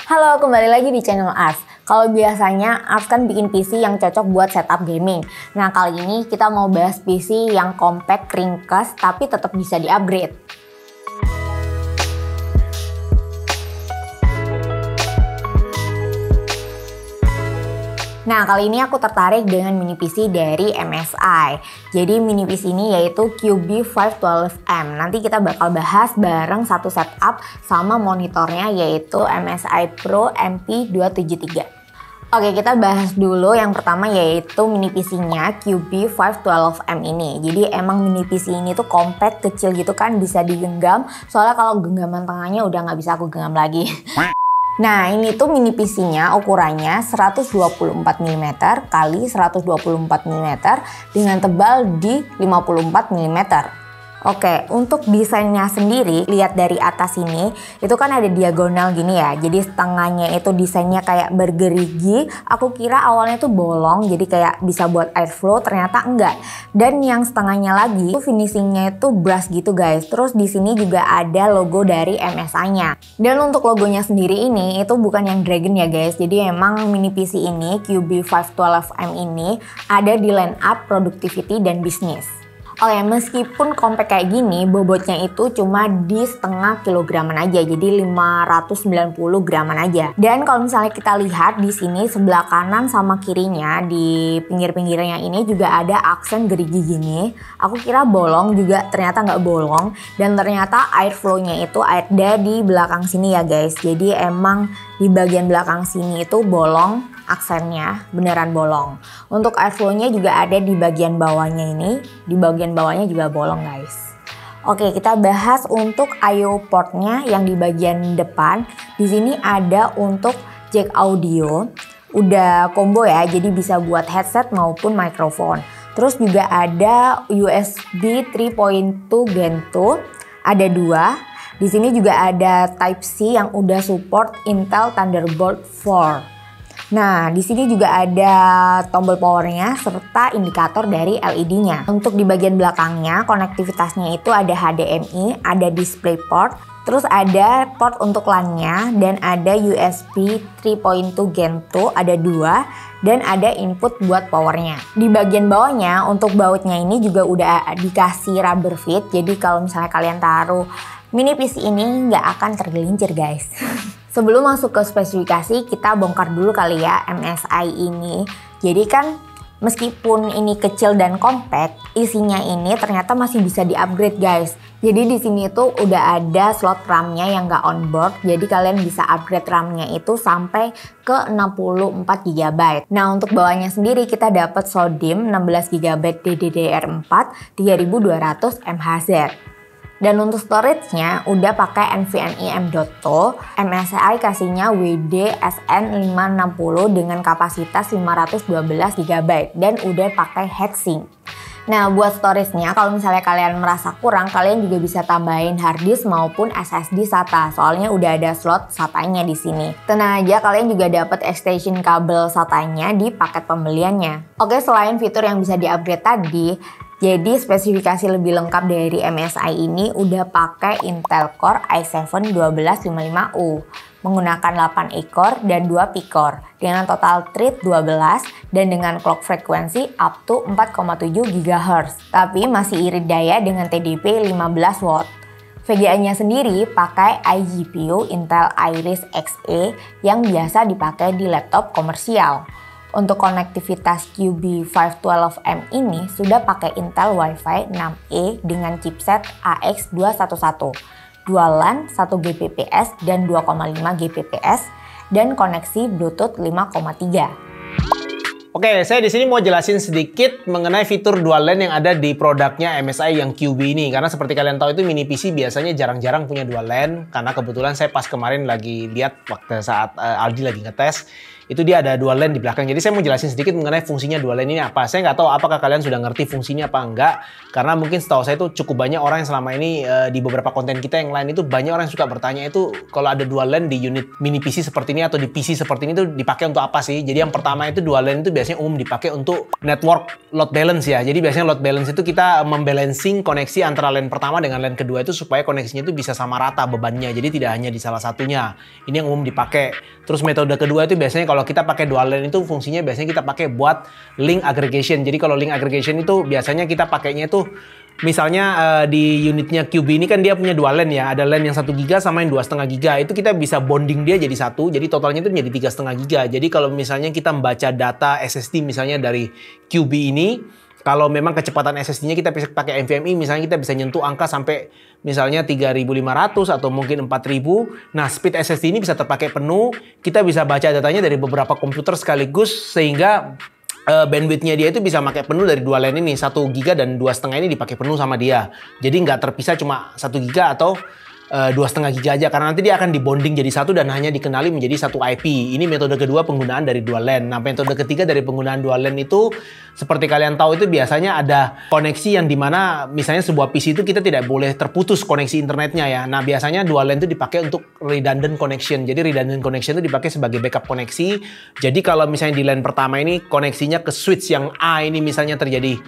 Halo, kembali lagi di channel Ars. Kalau biasanya Ars kan bikin PC yang cocok buat setup gaming. Nah, kali ini kita mau bahas PC yang compact, ringkas, tapi tetap bisa di-upgrade. Nah, kali ini aku tertarik dengan mini PC dari MSI. Jadi mini PC ini yaitu QB512M. Nanti kita bakal bahas bareng satu setup sama monitornya yaitu MSI Pro MP273. Oke, kita bahas dulu yang pertama yaitu mini PC-nya QB512M ini. Jadi emang mini PC ini tuh compact, kecil gitu kan, bisa digenggam. Soalnya kalau genggaman tengahnya udah nggak bisa aku genggam lagi. Nah, ini tuh mini PC-nya ukurannya 124 mm kali 124 mm dengan tebal di 54 mm. Oke, untuk desainnya sendiri, lihat dari atas ini, itu kan ada diagonal gini ya. Jadi setengahnya itu desainnya kayak bergerigi. Aku kira awalnya tuh bolong, jadi kayak bisa buat airflow, ternyata enggak. Dan yang setengahnya lagi, itu finishingnya itu brush gitu guys. Terus di sini juga ada logo dari MSI-nya. Dan untuk logonya sendiri ini, itu bukan yang dragon ya guys. Jadi emang mini PC ini, QB512M ini, ada di line up productivity dan bisnis. Oke, meskipun compact kayak gini, bobotnya itu cuma di setengah kilograman aja, jadi 590 graman aja. Dan kalau misalnya kita lihat di sini sebelah kanan sama kirinya di pinggir-pinggirnya ini juga ada aksen gerigi gini. Aku kira bolong, juga ternyata nggak bolong. Dan ternyata airflow-nya itu ada di belakang sini ya guys. Jadi emang di bagian belakang sini itu bolong. Aksennya beneran bolong. Untuk airflow-nya juga ada di bagian bawahnya ini. Di bagian bawahnya juga bolong guys. Oke, kita bahas untuk I/O port-nya yang di bagian depan. Di sini ada untuk jack audio. Udah combo ya, jadi bisa buat headset maupun mikrofon. Terus juga ada USB 3.2 Gen 2. Ada dua. Di sini juga ada Type-C yang udah support Intel Thunderbolt 4. Nah, di sini juga ada tombol powernya serta indikator dari LED-nya. Untuk di bagian belakangnya, konektivitasnya itu ada HDMI, ada DisplayPort, terus ada port untuk LAN-nya, dan ada USB 3.2 Gen 2, ada dua, dan ada input buat powernya. Di bagian bawahnya, untuk bautnya ini juga udah dikasih rubber fit, jadi kalau misalnya kalian taruh mini PC ini nggak akan tergelincir guys. Sebelum masuk ke spesifikasi, kita bongkar dulu kali ya MSI ini. Jadi kan meskipun ini kecil dan compact, isinya ini ternyata masih bisa di-upgrade guys. Jadi di sini tuh udah ada slot RAM-nya yang nggak on board. Jadi kalian bisa upgrade RAM-nya itu sampai ke 64 GB. Nah, untuk bawahnya sendiri kita dapat SODIMM 16 GB DDR4 3200 MHz. Dan untuk storage-nya udah pakai NVMe M.2. MSI kasihnya WD-SN560 dengan kapasitas 512 GB dan udah pakai heatsink. Nah, buat storage-nya kalau misalnya kalian merasa kurang, kalian juga bisa tambahin harddisk maupun SSD SATA. Soalnya udah ada slot SATA-nya di sini. Tenang aja, kalian juga dapat extension kabel SATA-nya di paket pembeliannya. Oke, selain fitur yang bisa di-upgrade tadi, jadi spesifikasi lebih lengkap dari MSI ini udah pakai Intel Core i7-1255U menggunakan 8 e-core dan 2 p-core dengan total thread 12 dan dengan clock frekuensi up to 4,7 GHz. Tapi masih irit daya dengan TDP 15 watt. VGA-nya sendiri pakai iGPU Intel Iris Xe yang biasa dipakai di laptop komersial. Untuk konektivitas QB512M ini sudah pakai Intel Wi-Fi 6E dengan chipset AX211, dual LAN 1 Gbps dan 2,5 Gbps, dan koneksi Bluetooth 5,3. Oke, saya di sini mau jelasin sedikit mengenai fitur dual LAN yang ada di produknya MSI yang QB ini. Karena seperti kalian tahu itu mini PC biasanya jarang-jarang punya dual LAN. Karena kebetulan saya pas kemarin lagi lihat waktu saat Aldi lagi ngetes. itu dia ada dual LAN di belakang. Jadi saya mau jelasin sedikit mengenai fungsinya dual LAN ini apa. Saya nggak tahu apakah kalian sudah ngerti fungsinya apa enggak, karena mungkin setahu saya itu cukup banyak orang yang selama ini di beberapa konten kita yang lain itu banyak orang yang suka bertanya itu kalau ada dual LAN di unit mini PC seperti ini atau di PC seperti ini itu dipakai untuk apa sih? Jadi yang pertama itu dual LAN itu biasanya umum dipakai untuk network load balance ya. Jadi biasanya load balance itu kita membalancing koneksi antara LAN pertama dengan LAN kedua itu supaya koneksinya itu bisa sama rata bebannya. Jadi tidak hanya di salah satunya. Ini yang umum dipakai. Terus metode kedua itu biasanya kalau kita pakai dual LAN itu fungsinya biasanya kita pakai buat link aggregation. Jadi kalau link aggregation itu biasanya kita pakainya itu misalnya di unitnya QB ini kan dia punya dua LAN ya. Ada LAN yang 1 GB sama yang 2,5 GB. Itu kita bisa bonding dia jadi satu. Jadi totalnya itu menjadi 3,5 GB. Jadi kalau misalnya kita membaca data SSD misalnya dari QB ini, kalau memang kecepatan SSD-nya kita bisa pakai NVMe, misalnya kita bisa nyentuh angka sampai misalnya 3.500 atau mungkin 4.000. Nah, speed SSD ini bisa terpakai penuh. Kita bisa baca datanya dari beberapa komputer sekaligus sehingga bandwidth-nya dia itu bisa pakai penuh dari dua LAN ini. 1 GB dan 2,5 ini dipakai penuh sama dia. Jadi nggak terpisah cuma 1 GB atau 2,5 GB aja, karena nanti dia akan dibonding jadi satu dan hanya dikenali menjadi satu IP. Ini metode kedua penggunaan dari dual LAN. Nah, metode ketiga dari penggunaan dual LAN itu seperti kalian tahu itu biasanya ada koneksi yang dimana misalnya sebuah PC itu kita tidak boleh terputus koneksi internetnya ya. Nah, biasanya dual LAN itu dipakai untuk redundant connection. Jadi redundant connection itu dipakai sebagai backup koneksi. Jadi kalau misalnya di LAN pertama ini koneksinya ke switch yang A ini misalnya terjadi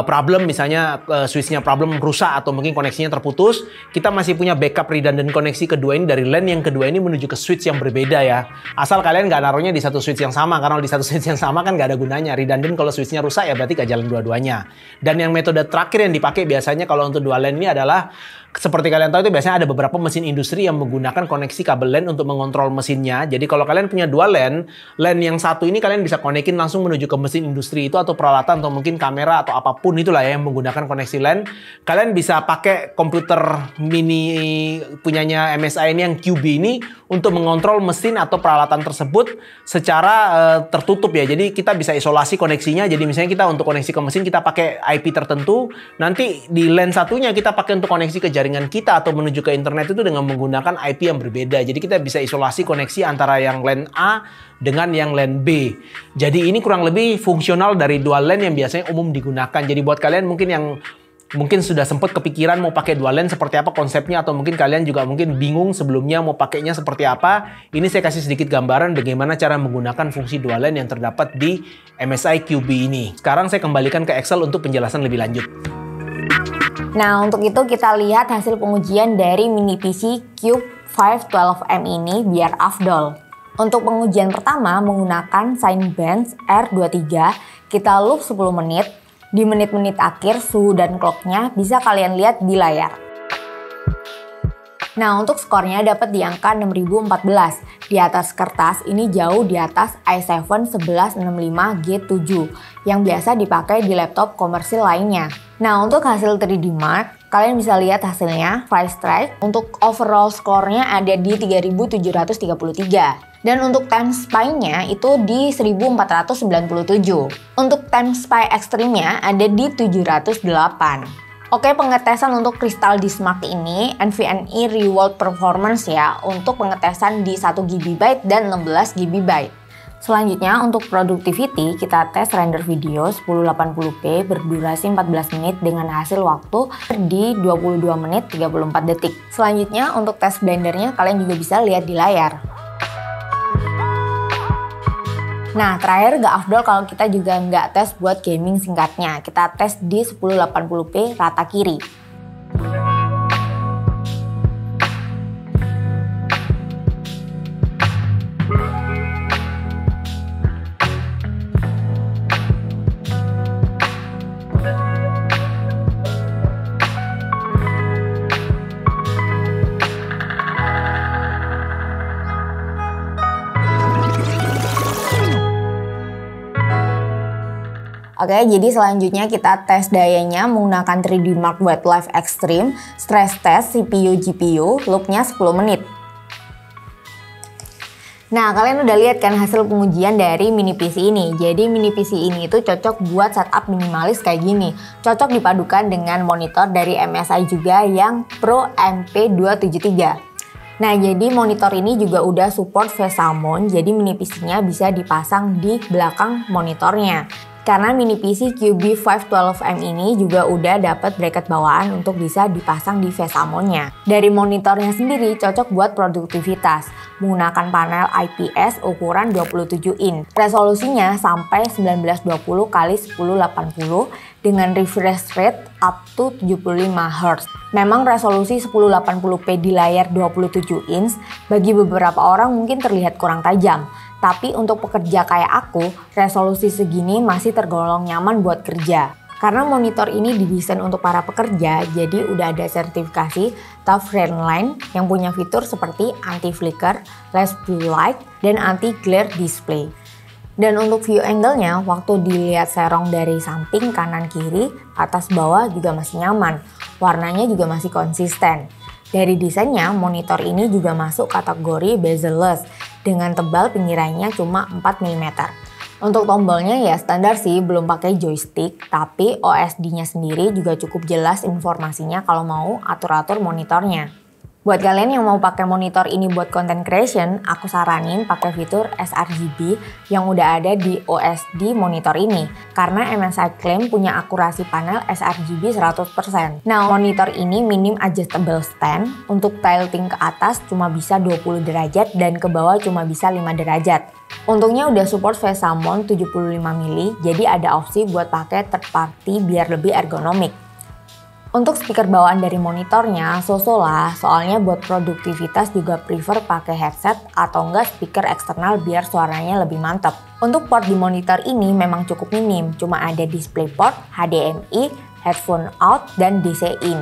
problem, misalnya switchnya problem rusak atau mungkin koneksinya terputus, kita masih punya backup redundant koneksi kedua ini dari LAN yang kedua ini menuju ke switch yang berbeda ya. Asal kalian nggak naruhnya di satu switch yang sama, karena di satu switch yang sama kan nggak ada gunanya. Redundant kalau switchnya rusak ya berarti nggak jalan dua-duanya. Dan yang metode terakhir yang dipakai biasanya kalau untuk dual LAN ini adalah seperti kalian tahu itu biasanya ada beberapa mesin industri yang menggunakan koneksi kabel LAN untuk mengontrol mesinnya. Jadi kalau kalian punya dua LAN, LAN yang satu ini kalian bisa konekin langsung menuju ke mesin industri itu atau peralatan atau mungkin kamera atau apapun itulah ya yang menggunakan koneksi LAN. Kalian bisa pakai komputer mini punyanya MSI ini yang QB ini untuk mengontrol mesin atau peralatan tersebut secara tertutup ya. Jadi kita bisa isolasi koneksinya. Jadi misalnya kita untuk koneksi ke mesin kita pakai IP tertentu. Nanti di LAN satunya kita pakai untuk koneksi ke jaringan kita atau menuju ke internet itu dengan menggunakan IP yang berbeda. Jadi kita bisa isolasi koneksi antara yang LAN A dengan yang LAN B. Jadi ini kurang lebih fungsional dari dual LAN yang biasanya umum digunakan. Jadi buat kalian mungkin yang mungkin sudah sempat kepikiran mau pakai dual LAN seperti apa konsepnya, atau mungkin kalian juga mungkin bingung sebelumnya mau pakainya seperti apa. Ini saya kasih sedikit gambaran bagaimana cara menggunakan fungsi dual LAN yang terdapat di MSI QB ini. Sekarang saya kembalikan ke Excel untuk penjelasan lebih lanjut. Nah, untuk itu kita lihat hasil pengujian dari mini PC Cube 512M ini biar afdol. Untuk pengujian pertama menggunakan Cinebench R23, kita loop 10 menit. Di menit-menit akhir suhu dan clocknya bisa kalian lihat di layar. Nah, untuk skornya dapat di angka 6014. Di atas kertas ini jauh di atas i7 1165G7 yang biasa dipakai di laptop komersil lainnya. Nah, untuk hasil 3D Mark, kalian bisa lihat hasilnya Price Strike. Untuk overall skornya ada di 3733. Dan untuk time spy-nya itu di 1497. Untuk time spy ekstrimnya ada di 708. Oke, pengetesan untuk Crystal Disk Mark ini NVMe Reworld Performance ya, untuk pengetesan di 1 GB dan 16 GB. Selanjutnya untuk productivity kita tes render video 1080p berdurasi 14 menit dengan hasil waktu di 22 menit 34 detik. Selanjutnya untuk tes blendernya kalian juga bisa lihat di layar. Nah, terakhir gak afdol kalau kita juga nggak tes buat gaming singkatnya. Kita tes di 1080p rata kiri. Oke, jadi selanjutnya kita tes dayanya menggunakan 3D Mark Wildlife Extreme, stress test CPU GPU, loopnya 10 menit. Nah, kalian udah lihat kan hasil pengujian dari mini PC ini. Jadi mini PC ini itu cocok buat setup minimalis kayak gini. Cocok dipadukan dengan monitor dari MSI juga yang Pro MP273. Nah, jadi monitor ini juga udah support VESA mount, jadi mini PC-nya bisa dipasang di belakang monitornya. Karena mini PC QB512M ini juga udah dapat bracket bawaan untuk bisa dipasang di VESA mount-nya. Dari monitornya sendiri cocok buat produktivitas, menggunakan panel IPS ukuran 27 inch. Resolusinya sampai 1920 x 1080 dengan refresh rate up to 75 Hz. Memang resolusi 1080p di layar 27 inch bagi beberapa orang mungkin terlihat kurang tajam. Tapi untuk pekerja kayak aku, resolusi segini masih tergolong nyaman buat kerja. Karena monitor ini didesain untuk para pekerja, jadi udah ada sertifikasi TUF Friendline yang punya fitur seperti anti-flicker, less blue light, dan anti-glare display. Dan untuk view angle-nya, waktu dilihat serong dari samping, kanan, kiri, atas, bawah juga masih nyaman. Warnanya juga masih konsisten. Dari desainnya, monitor ini juga masuk kategori bezel-less dengan tebal pinggirannya cuma 4 mm. Untuk tombolnya ya standar sih, belum pakai joystick, tapi OSD-nya sendiri juga cukup jelas informasinya kalau mau atur-atur monitornya. Buat kalian yang mau pakai monitor ini buat content creation, aku saranin pakai fitur sRGB yang udah ada di OSD monitor ini. Karena MSI klaim punya akurasi panel sRGB 100%. Nah, monitor ini minim adjustable stand, untuk tilting ke atas cuma bisa 20 derajat dan ke bawah cuma bisa 5 derajat. Untungnya udah support VESA mount 75 mili, jadi ada opsi buat pakai third party biar lebih ergonomik. Untuk speaker bawaan dari monitornya, so-so lah, soalnya buat produktivitas juga prefer pakai headset atau enggak speaker eksternal biar suaranya lebih mantap. Untuk port di monitor ini memang cukup minim, cuma ada DisplayPort, HDMI, headphone out, dan DC in.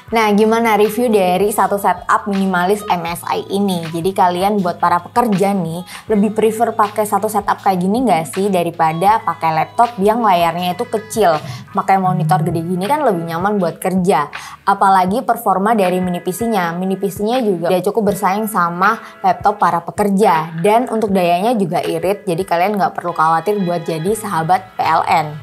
Nah, gimana review dari satu setup minimalis MSI ini? Jadi kalian buat para pekerja nih, lebih prefer pakai satu setup kayak gini nggak sih daripada pakai laptop yang layarnya itu kecil? Pakai monitor gede gini kan lebih nyaman buat kerja. Apalagi performa dari mini PC-nya. Mini PC-nya juga udah cukup bersaing sama laptop para pekerja. Dan untuk dayanya juga irit, jadi kalian nggak perlu khawatir buat jadi sahabat PLN.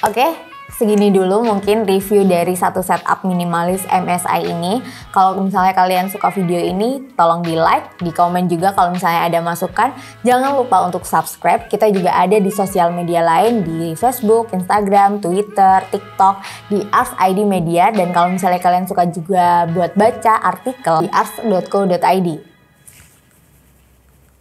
Oke. Segini dulu mungkin review dari satu setup minimalis MSI ini. Kalau misalnya kalian suka video ini, tolong di like, di komen juga kalau misalnya ada masukan. Jangan lupa untuk subscribe. Kita juga ada di sosial media lain di Facebook, Instagram, Twitter, TikTok, di Ars ID Media. Dan kalau misalnya kalian suka juga buat baca artikel di ars.co.id.